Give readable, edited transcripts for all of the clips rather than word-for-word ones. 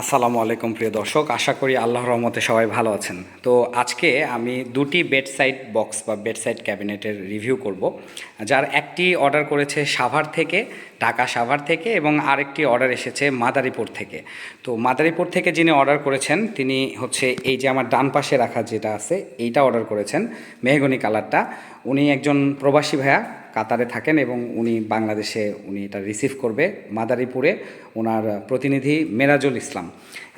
আসসালামু আলাইকুম প্রিয় দর্শক, আশা করি আল্লাহর রহমতে সবাই ভালো আছেন। তো আজকে আমি দুটি বেডসাইড বক্স বা বেডসাইড ক্যাবিনেটের রিভিউ করব, যার একটি অর্ডার করেছে সাভার থেকে, ঢাকা সাভার থেকে, এবং আরেকটি অর্ডার এসেছে মাদারীপুর থেকে। তো মাদারীপুর থেকে যিনি অর্ডার করেছেন তিনি হচ্ছে এই যে আমার ডান পাশে রাখা যেটা আছে এইটা অর্ডার করেছেন, মেহগনি কালারটা। উনি একজন প্রবাসী ভাইয়া, কাতারে থাকেন এবং উনি বাংলাদেশে এটা রিসিভ করবে মাদারীপুরে। ওনার প্রতিনিধি মেরাজুল ইসলাম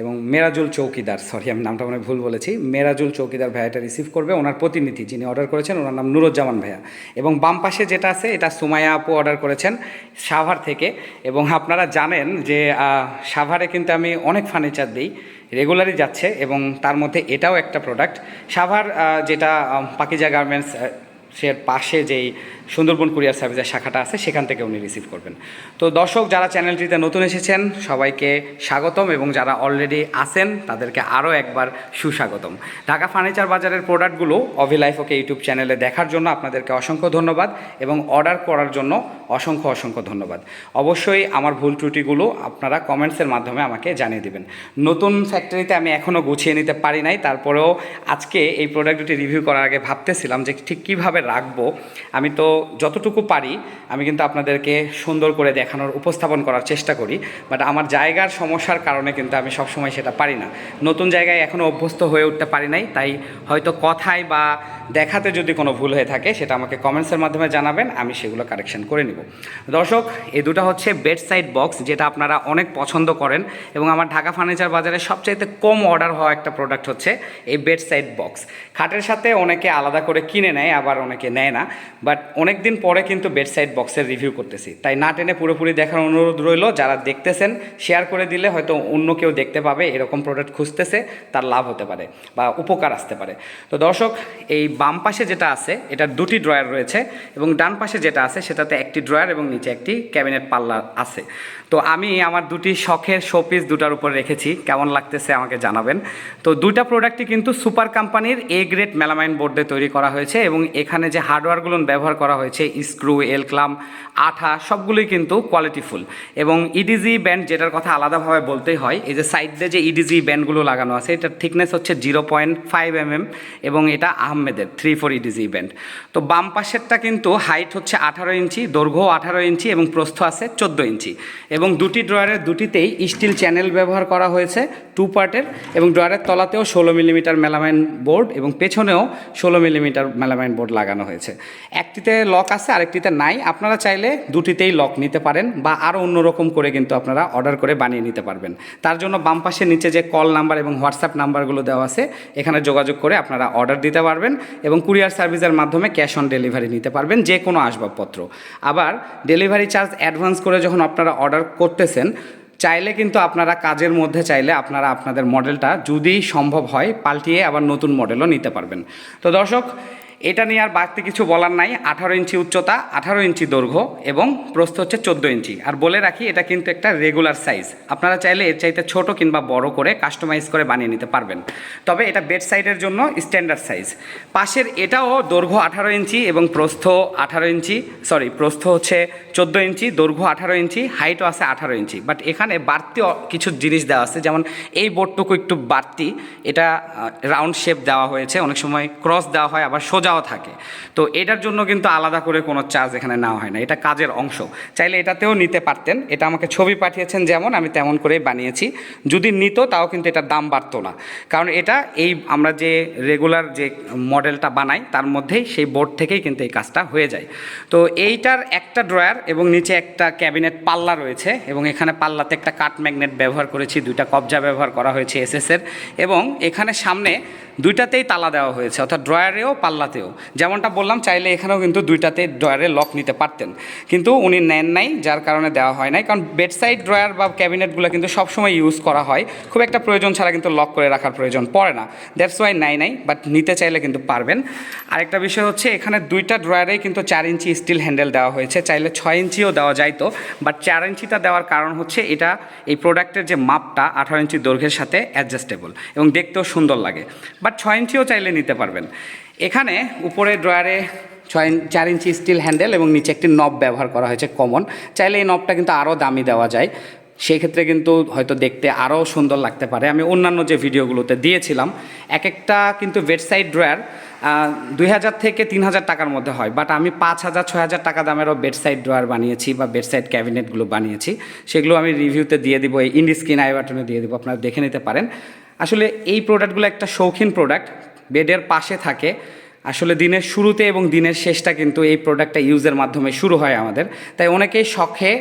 এবং মেরাজুল চৌকিদার, সরি আমি নামটা মনে ভুল বলেছি, মেরাজুল চৌকিদার ভাইয়া এটা রিসিভ করবে। ওনার প্রতিনিধি যিনি অর্ডার করেছেন ওনার নাম নুরুজ্জামান ভাইয়া। এবং বাম পাশে যেটা আছে এটা সুমাইয়া আপু অর্ডার করেছেন সাভার থেকে। এবং আপনারা জানেন যে সাভারে কিন্তু আমি অনেক ফার্নিচার দিই, রেগুলারই যাচ্ছে, এবং তার মধ্যে এটাও একটা প্রোডাক্ট। সাভার যেটা পাকিজা গার্মেন্টস সে পাশে যেই সুন্দরবন কুরিয়ার সার্ভিসের শাখাটা আছে সেখান থেকে উনি রিসিভ করবেন। তো দর্শক, যারা চ্যানেলটিতে নতুন এসেছেন সবাইকে স্বাগতম, এবং যারা অলরেডি আছেন তাদেরকে আরও একবার সুস্বাগতম। ঢাকা ফার্নিচার বাজারের প্রোডাক্টগুলো অভি লাইফ ওকে ইউটিউব চ্যানেলে দেখার জন্য আপনাদেরকে অসংখ্য ধন্যবাদ, এবং অর্ডার করার জন্য অসংখ্য ধন্যবাদ। অবশ্যই আমার ভুল ত্রুটিগুলো আপনারা কমেন্টসের মাধ্যমে আমাকে জানিয়ে দেবেন। নতুন ফ্যাক্টরিতে আমি এখনও গুছিয়ে নিতে পারি নাই, তারপরেও আজকে এই প্রোডাক্ট দুটি রিভিউ করার আগে ভাবতেছিলাম যে ঠিক কীভাবে রাখবো। আমি তো যতটুকু পারি আমি কিন্তু আপনাদেরকে সুন্দর করে দেখানোর, উপস্থাপন করার চেষ্টা করি, বাট আমার জায়গার সমস্যার কারণে কিন্তু আমি সবসময় সেটা পারি না। নতুন জায়গায় এখনও অভ্যস্ত হয়ে উঠতে পারি নাই, তাই হয়তো কথায় বা দেখাতে যদি কোনো ভুল হয়ে থাকে সেটা আমাকে কমেন্টসের মাধ্যমে জানাবেন, আমি সেগুলো কারেকশন করে নিব। দর্শক, এই দুটো হচ্ছে বেডসাইড বক্স, যেটা আপনারা অনেক পছন্দ করেন, এবং আমার ঢাকা ফার্নিচার বাজারে সবচাইতে কম অর্ডার হওয়া একটা প্রোডাক্ট হচ্ছে এই বেডসাইড বক্স। খাটের সাথে অনেকে আলাদা করে কিনে নেয়, আবার অনেকে নেয় না, বাট অনেক দিন পরে কিন্তু বেডসাইড বক্সের রিভিউ করতেছি, তাই না টেনে পুরোপুরি দেখার অনুরোধ রইল। যারা দেখতেছেন শেয়ার করে দিলে হয়তো অন্য কেউ দেখতে পাবে, এরকম প্রোডাক্ট খুঁজতেছে, তার লাভ হতে পারে বা উপকার আসতে পারে। তো দর্শক, এই বাম পাশে যেটা আছে এটার দুটি ড্রয়ার রয়েছে, এবং ডান পাশে যেটা আছে সেটাতে একটি ড্রয়ার এবং নিচে একটি ক্যাবিনেট পাল্লা আছে। তো আমি আমার দুটি শখের শোপিস দুটার উপর রেখেছি, কেমন লাগতেছে আমাকে জানাবেন। তো দুইটা প্রোডাক্টই কিন্তু সুপার কোম্পানির এ গ্রেড মেলামাইন বোর্ড দিয়ে তৈরি করা হয়েছে, এবং এখানে যে হার্ডওয়্যারগুলো ব্যবহার করা হয়েছে, স্ক্রু, এল ক্লাম, আঠা, সবগুলোই কিন্তু কোয়ালিটিফুল। এবং ইডিজি ব্যান্ড, যেটার কথা আলাদাভাবে বলতেই হয়, এই যে সাইড দিয়ে যে ইডিজি ব্যান্ডগুলো লাগানো আছে এটার থিকনেস হচ্ছে 0.5 mm, এবং এটা আহমেদের 3/4 ইডিজি ব্যান্ড। তো বাম পাশেরটা কিন্তু হাইট হচ্ছে 18 ইঞ্চি, দৈর্ঘ্য 18 ইঞ্চি, এবং প্রস্থ আছে 14 ইঞ্চি। এবং দুটি ড্রয়ারের দুটিতেই স্টিল চ্যানেল ব্যবহার করা হয়েছে 2 পার্টের, এবং ড্রয়ারের তলাতেও 16 মিলিমিটার মেলামাইন বোর্ড এবং পেছনেও 16 মিলিমিটার মেলামাইন বোর্ড লাগানো হয়েছে। একটিতে লক আছে, আরেকটিতে নাই। আপনারা চাইলে দুটিতেই লক নিতে পারেন, বা আরও অন্যরকম করে কিন্তু আপনারা অর্ডার করে বানিয়ে নিতে পারবেন। তার জন্য বাম পাশে নিচে যে কল নাম্বার এবং হোয়াটসঅ্যাপ নাম্বারগুলো দেওয়া আছে এখানে যোগাযোগ করে আপনারা অর্ডার দিতে পারবেন, এবং কুরিয়ার সার্ভিসের মাধ্যমে ক্যাশ অন ডেলিভারি নিতে পারবেন যে কোনো আসবাবপত্র। আবার ডেলিভারি চার্জ অ্যাডভান্স করে যখন আপনারা অর্ডার করতেছেন, চাইলে কিন্তু আপনারা কাজের মধ্যে চাইলে আপনারা আপনাদের মডেলটা যদি সম্ভব হয় পাল্টিয়ে আবার নতুন মডেলও নিতে পারবেন। তো দর্শক, এটা নিয়ে আর বাড়তি কিছু বলার নাই। 18 ইঞ্চি উচ্চতা, 18 ইঞ্চি দৈর্ঘ্য, এবং প্রস্থ হচ্ছে 14 ইঞ্চি। আর বলে রাখি, এটা কিন্তু একটা রেগুলার সাইজ, আপনারা চাইলে এর চাইতে ছোট কিংবা বড় করে কাস্টমাইজ করে বানিয়ে নিতে পারবেন। তবে এটা বেড সাইডের জন্য স্ট্যান্ডার্ড সাইজ। পাশের এটাও দৈর্ঘ্য 18 ইঞ্চি এবং প্রস্থ 18 ইঞ্চি, প্রস্থ হচ্ছে 14 ইঞ্চি, দৈর্ঘ্য 18 ইঞ্চি, হাইটও আছে 18 ইঞ্চি। বাট এখানে বাড়তি কিছু জিনিস দেওয়া আছে, যেমন এই বোর্ডটুকু একটু বাড়তি, এটা রাউন্ড শেপ দেওয়া হয়েছে, অনেক সময় ক্রস দেওয়া হয়, আবার সোজাও থাকে। তো এটার জন্য কিন্তু আলাদা করে কোনো চার্জ এখানে নেওয়া হয় না, এটা কাজের অংশ। চাইলে এটাতেও নিতে পারতেন, এটা আমাকে ছবি পাঠিয়েছেন যেমন, আমি তেমন করেই বানিয়েছি। যদি নিত তাও কিন্তু এটার দাম বাড়তো না, কারণ এটা এই আমরা যে রেগুলার যে মডেলটা বানাই তার মধ্যেই সেই বোর্ড থেকেই কিন্তু এই কাজটা হয়ে যায়। তো এইটার একটা ড্রয়ার এবং নিচে একটা ক্যাবিনেট পাল্লা রয়েছে, এবং এখানে পাল্লাতে একটা কাট ম্যাগনেট ব্যবহার করেছি, দুইটা কবজা ব্যবহার করা হয়েছে এসএসের, এবং এখানে সামনে দুইটাতেই তালা দেওয়া হয়েছে, অর্থাৎ ড্রয়ারেও পাল্লাতেও। যেমনটা বললাম, চাইলে এখানেও কিন্তু দুইটাতে ড্রয়ারে লক নিতে পারতেন, কিন্তু উনি নেন নাই, যার কারণে দেওয়া হয় নাই। কারণ বেডসাইড ড্রয়ার বা ক্যাবিনেটগুলো কিন্তু সবসময় ইউজ করা হয়, খুব একটা প্রয়োজন ছাড়া কিন্তু লক করে রাখার প্রয়োজন পড়ে না, দ্যাটস ওয়াই নাই, বাট নিতে চাইলে কিন্তু পারবেন। আরেকটা বিষয় হচ্ছে, এখানে দুইটা ড্রয়ারেই কিন্তু 4 ইঞ্চি স্টিল হ্যান্ডেল দেওয়া হয়েছে, চাইলে 6 ইঞ্চিও দেওয়া যাইতো, বাট 4 ইঞ্চিটা দেওয়ার কারণ হচ্ছে এটা এই প্রোডাক্টের যে মাপটা 18 ইঞ্চি দৈর্ঘ্যের সাথে অ্যাডজাস্টেবল, এবং দেখতেও সুন্দর লাগে, বাট 6 ইঞ্চিও চাইলে নিতে পারবেন। এখানে উপরে ড্রয়ারে 4 ইঞ্চি স্টিল হ্যান্ডেল এবং নিচে একটি নব ব্যবহার করা হয়েছে কমন, চাইলে এই নবটা কিন্তু আরও দামি দেওয়া যায়। সেই ক্ষেত্রে কিন্তু হয়তো দেখতে আরও সুন্দর লাগতে পারে। আমি অন্যান্য যে ভিডিওগুলোতে দিয়েছিলাম এক একটা কিন্তু বেডসাইড ড্রয়ার 2000 থেকে 3000 টাকার মধ্যে হয়, বাট আমি 5000 6000 টাকা দামেরও বেডসাইড ড্রয়ার বানিয়েছি বা বেডসাইড ক্যাবিনেটগুলো বানিয়েছি, সেগুলো আমি রিভিউতে দিয়ে দিব, এই ইন্ডি স্ক্রিন আই বাটনে দিয়ে দিব, আপনারা দেখে নিতে পারেন। আসলে এই প্রোডাক্টগুলো একটা শৌখিন প্রোডাক্ট, বেডের পাশে থাকে। আসলে দিনের শুরুতে এবং দিনের শেষটা কিন্তু এই প্রোডাক্টটা ইউজের মাধ্যমে শুরু হয় আমাদের, তাই অনেকেই শখে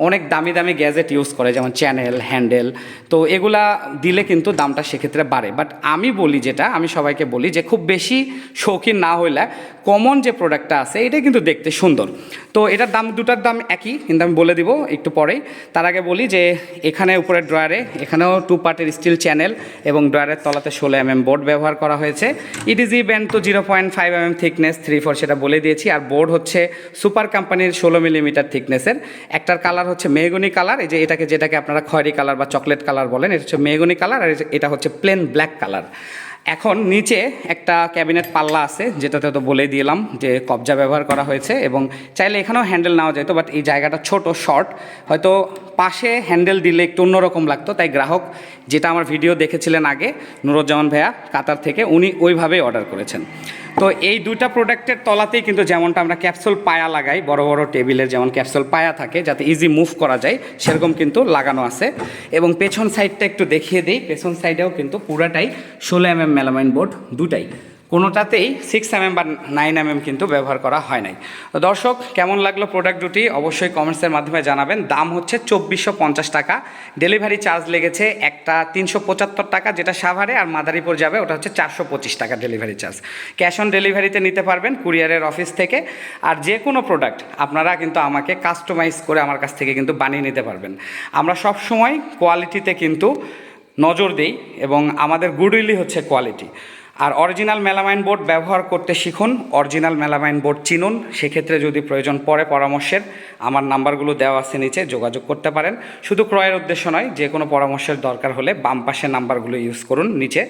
অনেক দামি দামি গ্যাজেট ইউজ করে, যেমন চ্যানেল, হ্যান্ডেল, তো এগুলা দিলে কিন্তু দামটা সেক্ষেত্রে বাড়ে। বাট আমি বলি, যেটা আমি সবাইকে বলি, যে খুব বেশি শৌখিন না হইলে কমন যে প্রোডাক্টটা আছে এটা কিন্তু দেখতে সুন্দর। তো এটার দাম, দুটার দাম একই, কিন্তু আমি বলে দিব একটু পরেই। তার আগে বলি যে এখানে উপরের ড্রয়ারে এখানেও 2 পার্টের স্টিল চ্যানেল এবং ড্রয়ারের তলাতে 16mm বোর্ড ব্যবহার করা হয়েছে। ইডিজি ব্যান্ড তো 0.5mm থিকনেস, 3/4 সেটা বলে দিয়েছি। আর বোর্ড হচ্ছে সুপার কোম্পানির 16mm থিকনেসের। একটার কালার হচ্ছে মেহগনি কালার, এই যে যেটাকে আপনারা খয়েরি কালার বা চকলেট কালার বলেন, এটা হচ্ছে মেহগনি কালার, আর এটা হচ্ছে প্লেন ব্ল্যাক কালার। এখন নিচে একটা ক্যাবিনেট পাল্লা আছে, যেটাতে তো বলে দিলাম যে কবজা ব্যবহার করা হয়েছে, এবং চাইলে এখানেও হ্যান্ডেল নেওয়া যেত, বাট এই জায়গাটা ছোট, শর্ট, হয়তো পাশে হ্যান্ডেল দিলে একটু অন্যরকম লাগতো, তাই গ্রাহক, যেটা আমার ভিডিও দেখেছিলেন আগে নুরুজ্জামান ভাইয়া কাতার থেকে, উনি ওইভাবেই অর্ডার করেছেন। তো এই দুইটা প্রোডাক্টের তলাতেই কিন্তু যেমনটা আমরা ক্যাপসুল পায়া লাগাই, বড় বড় টেবিলের যেমন ক্যাপসুল পায়া থাকে যাতে ইজি মুভ করা যায়, সেরকম কিন্তু লাগানো আছে। এবং পেছন সাইডটা একটু দেখিয়ে দিই, পেছন সাইডেও কিন্তু পুরাটাই 16mm মেলামাইন বোর্ড, দুটাই, কোনোটাতেই 6mm বা 9mm কিন্তু ব্যবহার করা হয় নাই। তো দর্শক, কেমন লাগলো প্রোডাক্ট দুটি অবশ্যই কমেন্টসের মাধ্যমে জানাবেন। দাম হচ্ছে 2450 টাকা, ডেলিভারি চার্জ লেগেছে একটা 375 টাকা, যেটা সাভারে, আর মাদারীপুর যাবে ওটা হচ্ছে 425 টাকা ডেলিভারি চার্জ। ক্যাশ অন ডেলিভারিতে নিতে পারবেন কুরিয়ারের অফিস থেকে। আর যে কোনো প্রোডাক্ট আপনারা কিন্তু আমাকে কাস্টমাইজ করে আমার কাছ থেকে কিন্তু বানিয়ে নিতে পারবেন। আমরা সব সময় কোয়ালিটিতে কিন্তু নজর দেই, এবং আমাদের গুডউইলই হচ্ছে কোয়ালিটি। আর অরিজিনাল মেলামাইন বোর্ড ব্যবহার করতে শিখুন, অরিজিনাল মেলামাইন বোর্ড চিনুন। সেক্ষেত্রে যদি প্রয়োজন পড়ে পরামর্শের, আমার নাম্বারগুলো দেওয়া আছে নিচে, যোগাযোগ করতে পারেন। শুধু ক্রয়ের উদ্দেশ্য নয়, যে কোনো পরামর্শের দরকার হলে বাম পাশের নাম্বারগুলো ইউজ করুন নিচে,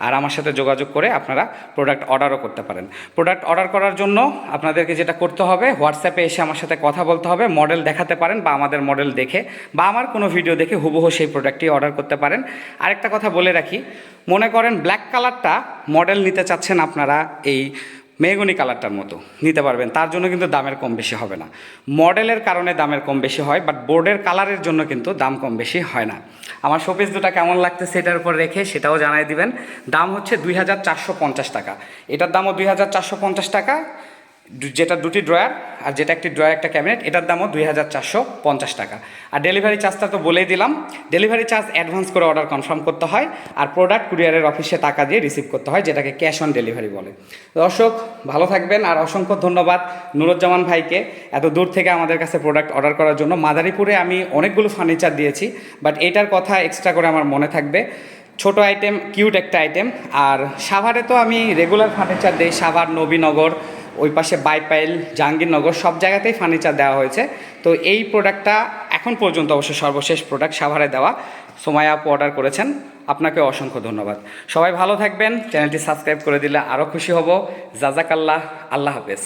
আর আমার সাথে যোগাযোগ করে আপনারা প্রোডাক্ট অর্ডারও করতে পারেন। প্রোডাক্ট অর্ডার করার জন্য আপনাদেরকে যেটা করতে হবে, হোয়াটসঅ্যাপে এসে আমার সাথে কথা বলতে হবে, মডেল দেখাতে পারেন, বা আমাদের মডেল দেখে বা আমার কোনো ভিডিও দেখে হুবহু সেই প্রোডাক্টটি অর্ডার করতে পারেন। আরেকটা কথা বলে রাখি, মনে করেন ব্ল্যাক কালারটা মডেল নিতে চাচ্ছেন আপনারা এই মেহগনি কালারটার মতো নিতে পারবেন, তার জন্য কিন্তু দামের কম বেশি হবে না। মডেলের কারণে দামের কম বেশি হয়, বাট বোর্ডের কালারের জন্য কিন্তু দাম কম বেশি হয় না। আমার শোপিস দুটা কেমন লাগতেছে সেটার উপর রেখে সেটাও জানাই দিবেন। দাম হচ্ছে 2450 টাকা, এটার দামও 2450 টাকা, যেটা দুটি ড্রয়ার আর যেটা একটি ড্রয়ার একটা ক্যাবিনেট, এটার দামও 2450 টাকা। আর ডেলিভারি চার্জটা তো বলেই দিলাম, ডেলিভারি চার্জ অ্যাডভান্স করে অর্ডার কনফার্ম করতে হয়, আর প্রোডাক্ট কুরিয়ারের অফিসে টাকা দিয়ে রিসিভ করতে হয়, যেটাকে ক্যাশ অন ডেলিভারি বলে। দর্শক, ভালো থাকবেন, আর অসংখ্য ধন্যবাদ নুরুজ্জামান ভাইকে এত দূর থেকে আমাদের কাছে প্রোডাক্ট অর্ডার করার জন্য। মাদারীপুরে আমি অনেকগুলো ফার্নিচার দিয়েছি, বাট এটার কথা এক্সট্রা করে আমার মনে থাকবে। ছোট আইটেম, কিউট একটা আইটেম। আর সাভারে তো আমি রেগুলার ফার্নিচার দিই, সাভার, নবীনগর, ওই পাশে বাইপাইল, জাহাঙ্গীরনগর, সব জায়গাতেই ফার্নিচার দেওয়া হয়েছে। তো এই প্রোডাক্টটা এখন পর্যন্ত অবশ্য সর্বশেষ প্রোডাক্ট সাভারে দেওয়া, সোমায়া আপু অর্ডার করেছেন, আপনাকে অসংখ্য ধন্যবাদ। সবাই ভালো থাকবেন, চ্যানেলটি সাবস্ক্রাইব করে দিলে আরও খুশি হব। জাজাকাল্লাহ, আল্লাহ হাফেজ।